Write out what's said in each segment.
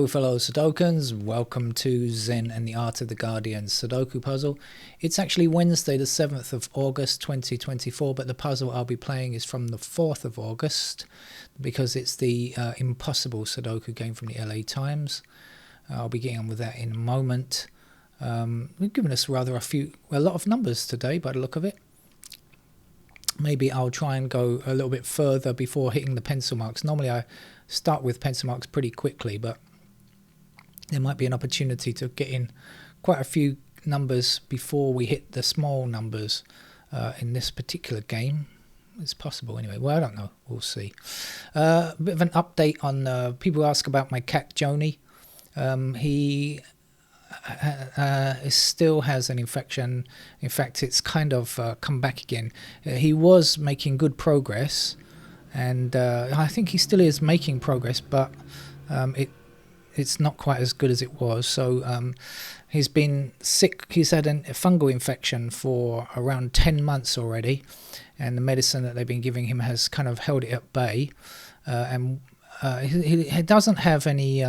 Hello fellow Sudokans, welcome to Zen and the Art of the Guardian Sudoku puzzle. It's actually Wednesday the 7th of August 2024, but the puzzle I'll be playing is from the 4th of August because it's the Impossible Sudoku game from the LA Times. I'll be getting on with that in a moment. We've given us a lot of numbers today by the look of it. Maybe I'll try and go a little bit further before hitting the pencil marks. Normally I start with pencil marks pretty quickly, but there might be an opportunity to get in quite a few numbers before we hit the small numbers in this particular game. It's possible anyway. Well, I don't know. We'll see. A bit of an update on people ask about my cat Joni. He still has an infection. In fact, it's kind of come back again. He was making good progress, and I think he still is making progress, but it's not quite as good as it was. So he's been sick. He's had a fungal infection for around 10 months already, and the medicine that they've been giving him has kind of held it at bay. He doesn't have any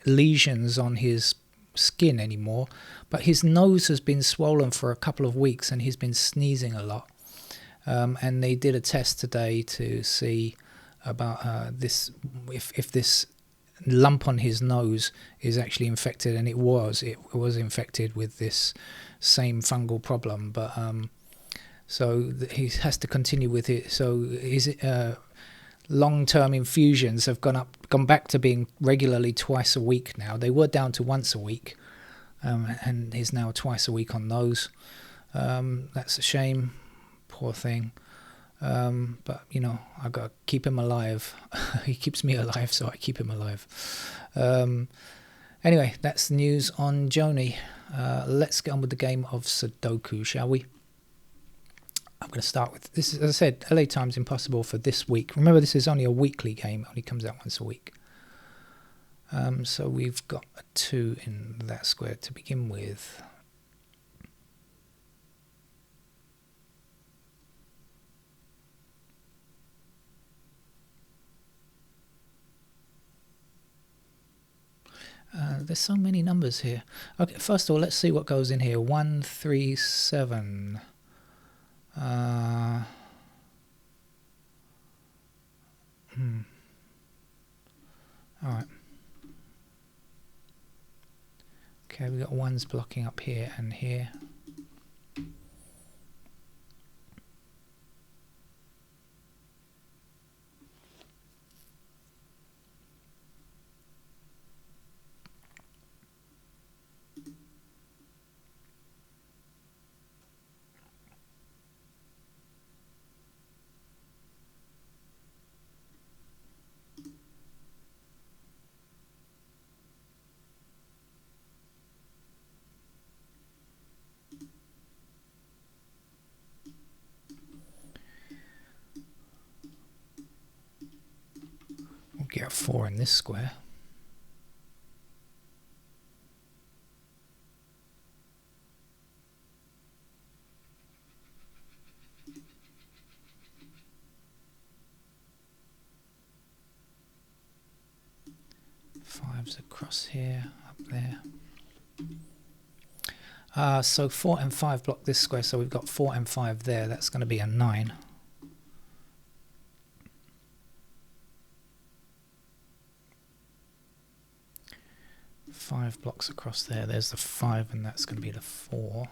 lesions on his skin anymore, but his nose has been swollen for a couple of weeks and he's been sneezing a lot. And they did a test today to see about this, if this lump on his nose is actually infected, and it was infected with this same fungal problem, but so he has to continue with it. So his long-term infusions have gone back to being regularly twice a week now. They were down to once a week, and he's now twice a week on those. That's a shame, poor thing. But you know, I got to keep him alive. He keeps me alive, so I keep him alive. Anyway, that's news on Joni. Let's get on with the game of Sudoku, shall we? I'm going to start with this. As I said, LA Times Impossible for this week. Remember, this is only a weekly game. It only comes out once a week. So we've got a 2 in that square to begin with. There's so many numbers here. Okay, first of all, let's see what goes in here. 1, 3, 7. All right. Okay, we've got 1s blocking up here and here. Get a 4 in this square. Fives across here, up there. So 4 and 5 block this square, so we've got 4 and 5 there. That's going to be a 9. 5 blocks across there. There's the 5, and that's going to be the 4.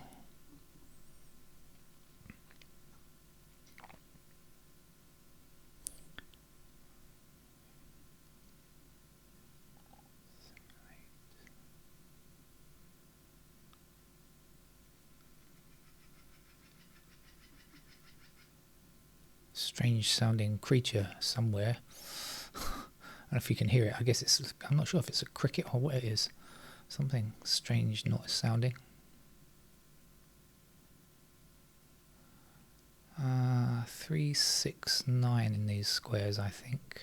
Strange sounding creature somewhere. I don't know if you can hear it. I guess it's, I'm not sure if it's a cricket or what it is. Something strange noise sounding. 3, 6, 9 in these squares, I think.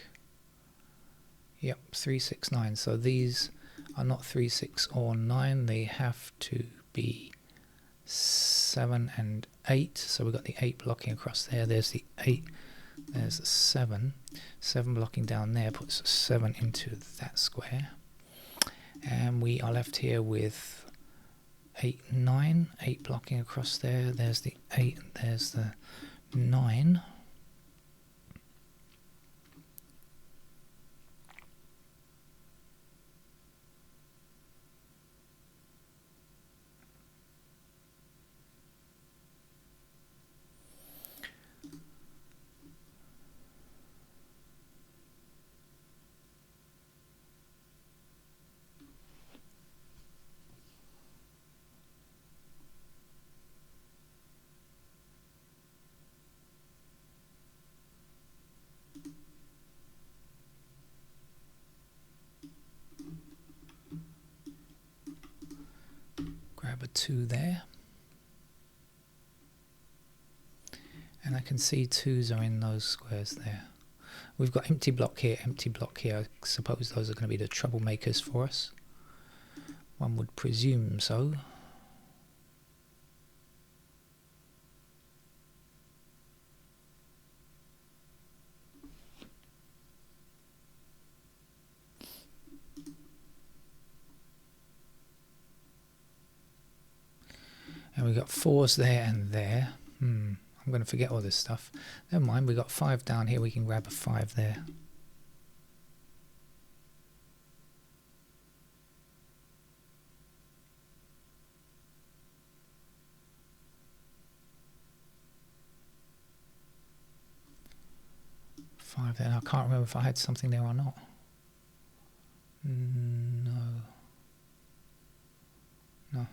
Yep, 3, 6, 9. So these are not 3, 6 or 9. They have to be 7 and 8. So we've got the 8 blocking across there. There's the 8. There's the 7. 7 blocking down there puts a 7 into that square. And we are left here with 8, 9, 8 blocking across there. There's the 8, there's the 9. Grab a 2 there. And I can see 2s are in those squares there. We've got empty block here, empty block here. I suppose those are going to be the troublemakers for us. One would presume so. And we've got 4s there and there. I'm going to forget all this stuff. Never mind, we've got 5 down here. We can grab a 5 there. Five there. I can't remember if I had something there or not. No. No.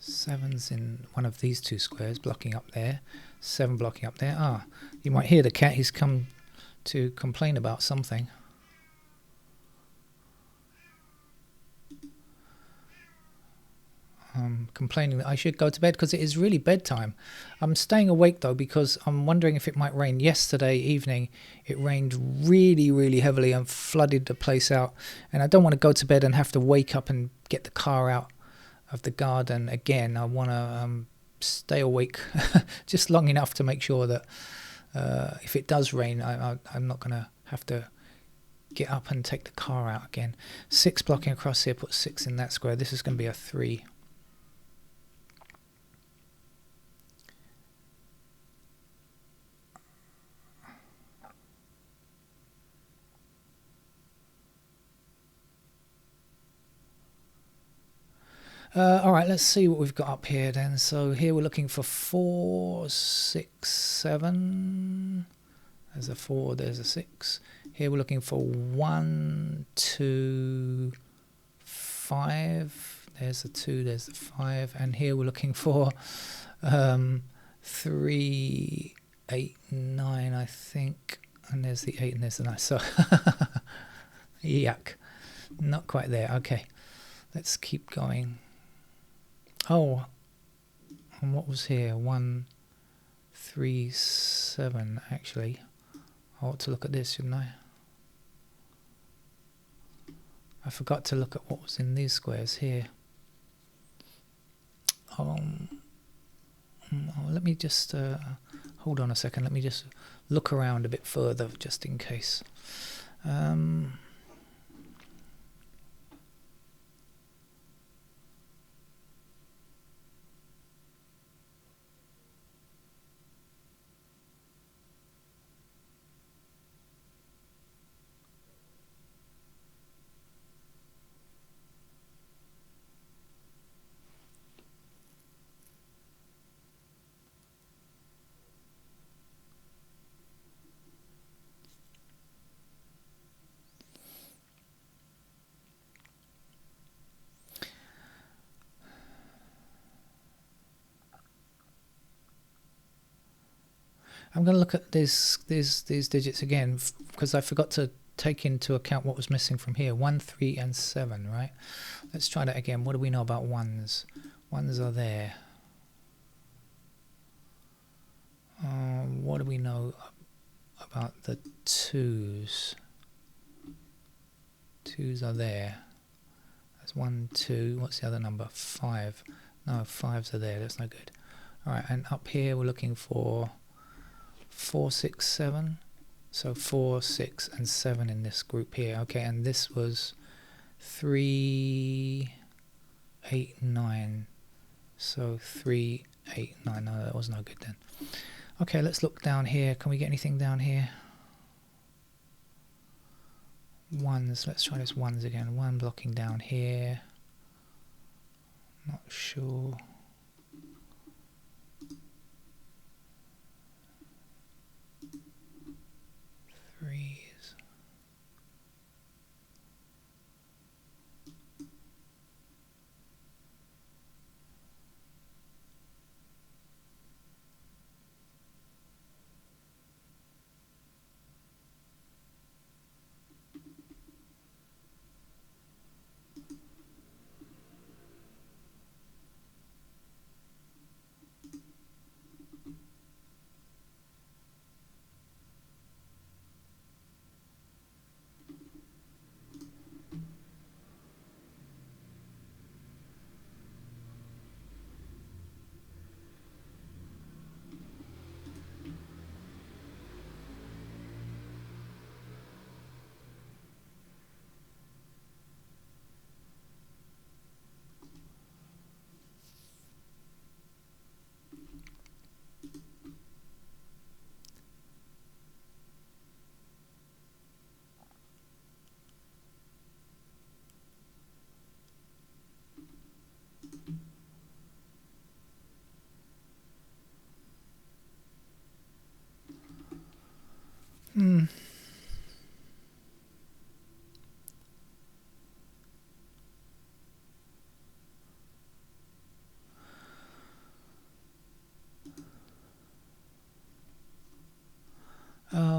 Seven's in one of these 2 squares, blocking up there. 7 blocking up there. Ah, you might hear the cat. He's come to complain about something. Complaining that I should go to bed because it is really bedtime. I'm staying awake though because I'm wondering if it might rain. Yesterday evening it rained really heavily and flooded the place out, and I don't want to go to bed and have to wake up and get the car out of the garden again. I want to stay awake just long enough to make sure that if it does rain I'm not going to have to get up and take the car out again. 6 blocking across here, put 6 in that square. This is going to be a 3. Alright, let's see what we've got up here then. So here we're looking for 4, 6, 7. There's a 4, there's a 6. Here we're looking for 1, 2, 5. There's a 2, there's a 5. And here we're looking for 3, 8, 9, I think. And there's the 8 and there's the 9. So, yuck. Not quite there. Okay, let's keep going. Oh, and what was here? 1, 3, 7, actually. I ought to look at this, shouldn't I? I forgot to look at what was in these squares here. Let me just hold on a second. Let me just look around a bit further just in case. I'm going to look at these digits again because I forgot to take into account what was missing from here. 1, 3 and 7, right? Let's try that again. What do we know about ones? Ones are there. What do we know about the twos? Twos are there. That's 1, 2. What's the other number? 5. No, 5s are there. That's no good. Alright, and up here we're looking for 4, 6, 7. So 4, 6 and 7 in this group here. Okay, and this was 3, 8, 9. So 3, 8, 9. No, that was no good then. Okay, let's look down here. Can we get anything down here? Ones. Let's try this ones again. 1 blocking down here. Not sure. Threes.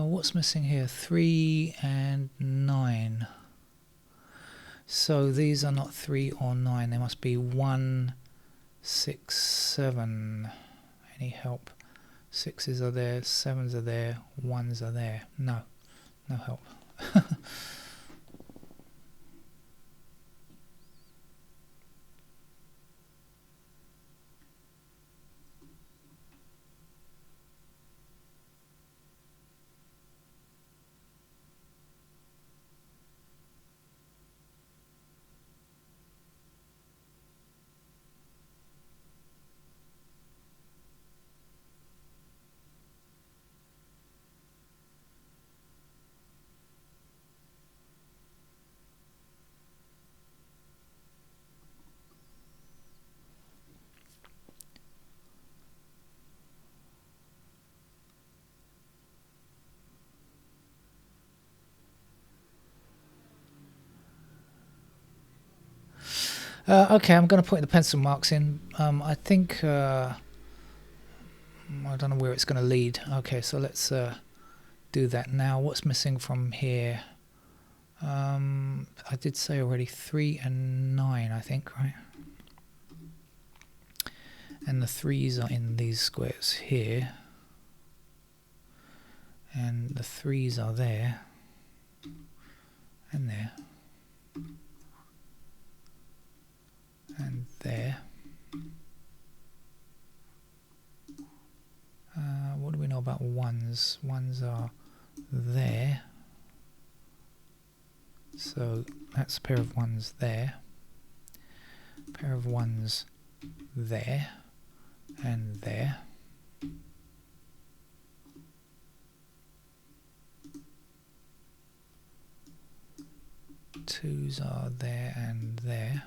What's missing here? 3 and 9. So these are not 3 or 9. They must be 1, 6, 7. Any help? 6s are there, 7s are there, 1s are there. No help. Okay, I'm going to put the pencil marks in. I think I don't know where it's going to lead. Okay, so let's do that now. What's missing from here? I did say already 3 and 9, I think, right? And the 3s are in these squares here. And the 3s are there. And there. And there. What do we know about ones? Ones are there. So that's a pair of ones there. Pair of ones there. And there. Twos are there and there.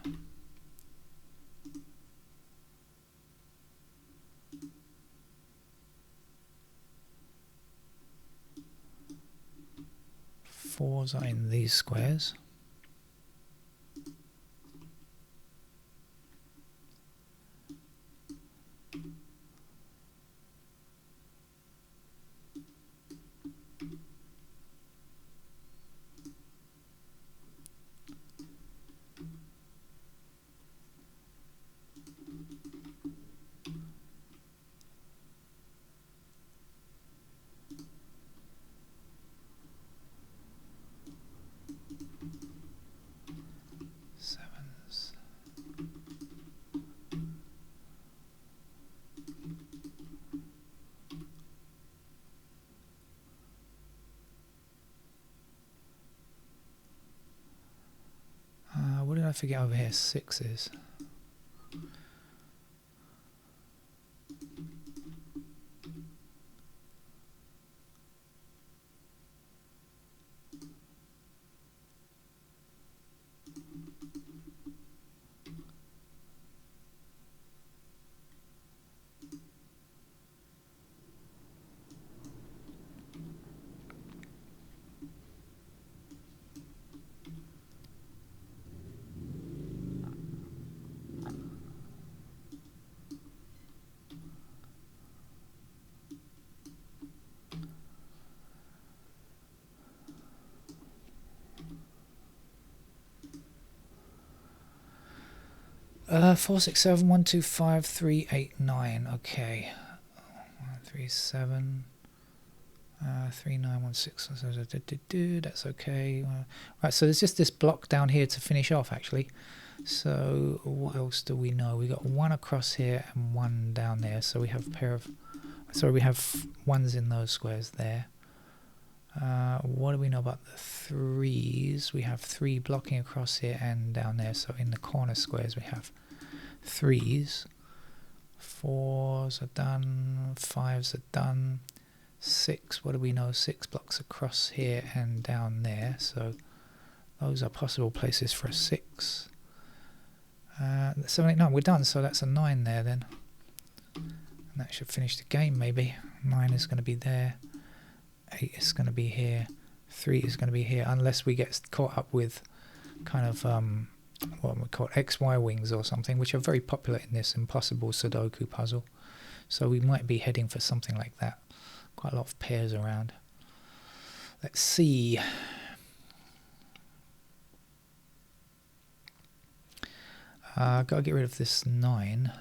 Fours are in these squares. Sevens. What did I forget over here? Sixes. Four, six, seven, 1, 2, 5, 3, 8, 9. Okay. 1, 3, 7. 3, 9, 1, 6. That's okay. Right, so there's just this block down here to finish off, actually. So what else do we know? We got one across here and one down there. So we have a pair of. Sorry, we have ones in those squares there. What do we know about the threes? We have 3 blocking across here and down there. So in the corner squares we have 3s. 4s are done. 5s are done. 6, what do we know? 6 blocks across here and down there. So those are possible places for a 6. 7, 8, 9, we're done. So that's a 9 there then. And that should finish the game maybe. 9 is going to be there. 8 is going to be here, 3 is going to be here, unless we get caught up with kind of what we call XY wings or something, which are very popular in this impossible Sudoku puzzle. So we might be heading for something like that. Quite a lot of pairs around. Let's see. Got to get rid of this 9.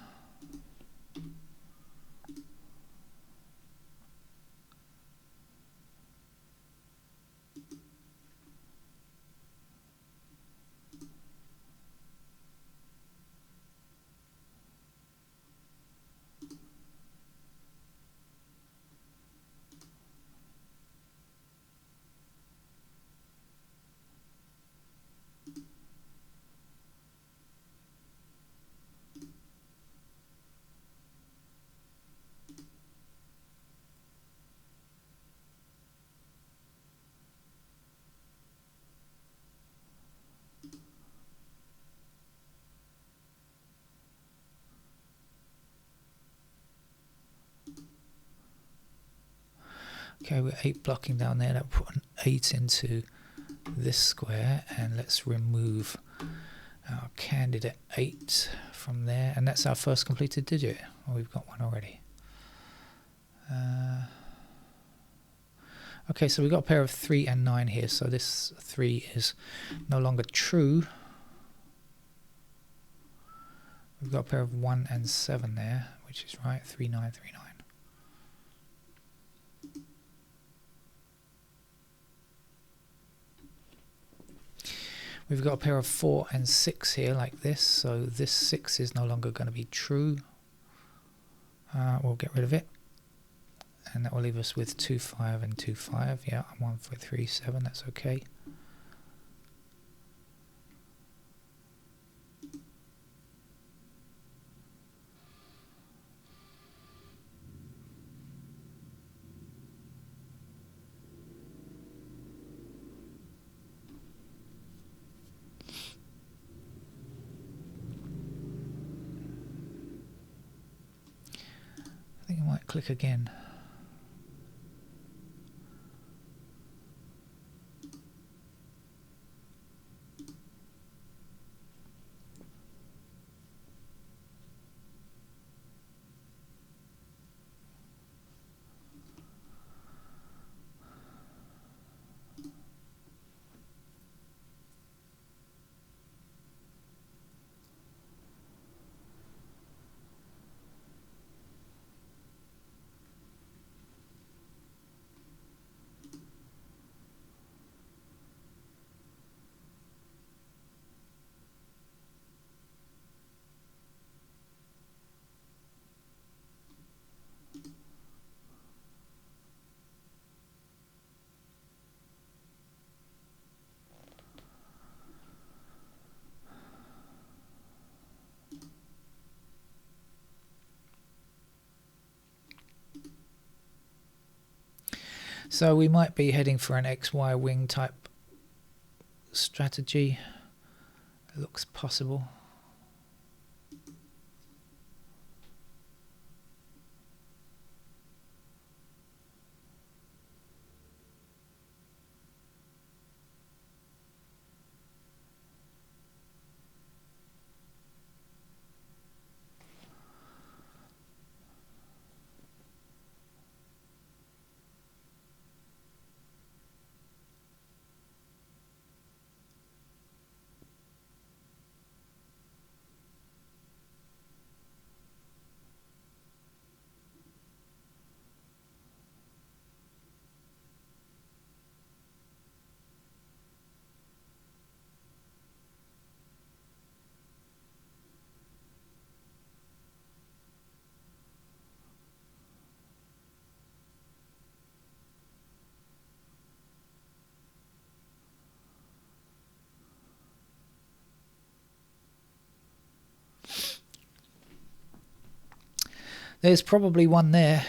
Okay, we're 8 blocking down there. That put an 8 into this square, and let's remove our candidate 8 from there, and that's our first completed digit. Oh, we've got one already. Okay, so we've got a pair of 3 and 9 here, so this 3 is no longer true. We've got a pair of 1 and 7 there, which is right. 3, 9, 3, 9. We've got a pair of 4 and 6 here like this, so this 6 is no longer going to be true. We'll get rid of it, and that will leave us with 2, 5 and 2, 5. Yeah, 1, 4, 3, 7, that's okay. I think I might click again. So we might be heading for an XY wing type strategy. It looks possible. There's probably one there.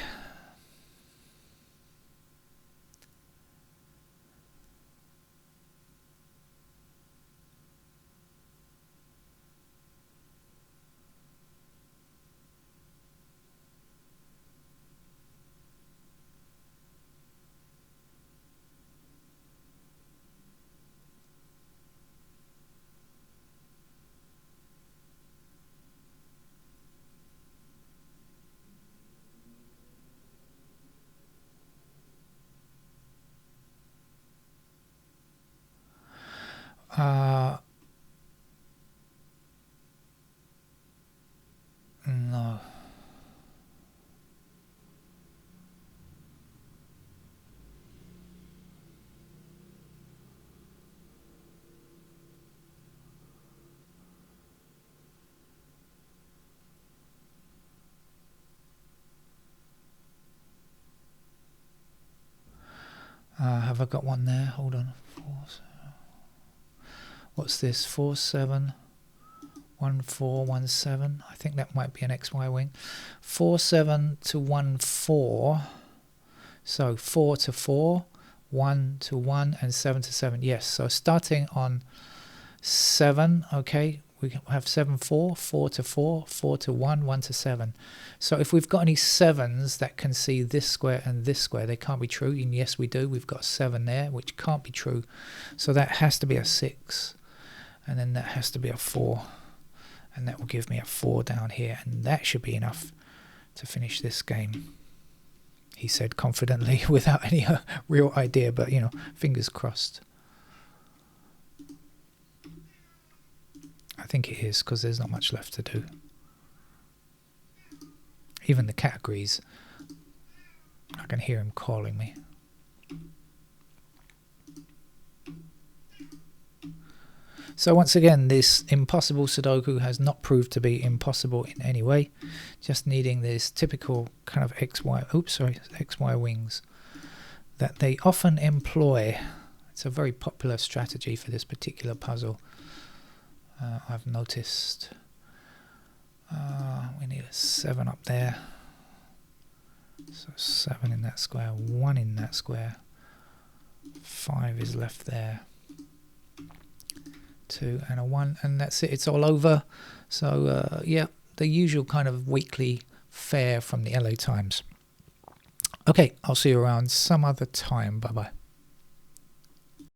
No. Have I got one there? Hold on. 4, 7. What's this? 4, 7, 1, 4, 1, 7. I think that might be an XY wing. 4, 7 to 1, 4. So 4 to 4, 1 to 1, and 7 to 7. Yes, so starting on 7, okay, we have 7, 4, 4 to 4, 4 to 1, 1 to 7. So if we've got any 7s that can see this square and this square, they can't be true. And yes, we do. We've got 7 there, which can't be true. So that has to be a 6. And then that has to be a 4. And that will give me a 4 down here. And that should be enough to finish this game, he said confidently, without any real idea. But, you know, fingers crossed. I think it is, because there's not much left to do. Even the categories, I can hear him calling me. So once again, this impossible Sudoku has not proved to be impossible in any way. Just needing this typical kind of XY wings that they often employ. It's a very popular strategy for this particular puzzle. I've noticed. We need a 7 up there. So 7 in that square, 1 in that square. 5 is left there. 2 and a 1, and that's it. It's all over. So yeah, the usual kind of weekly fare from the LA Times. Okay, I'll see you around some other time. Bye bye.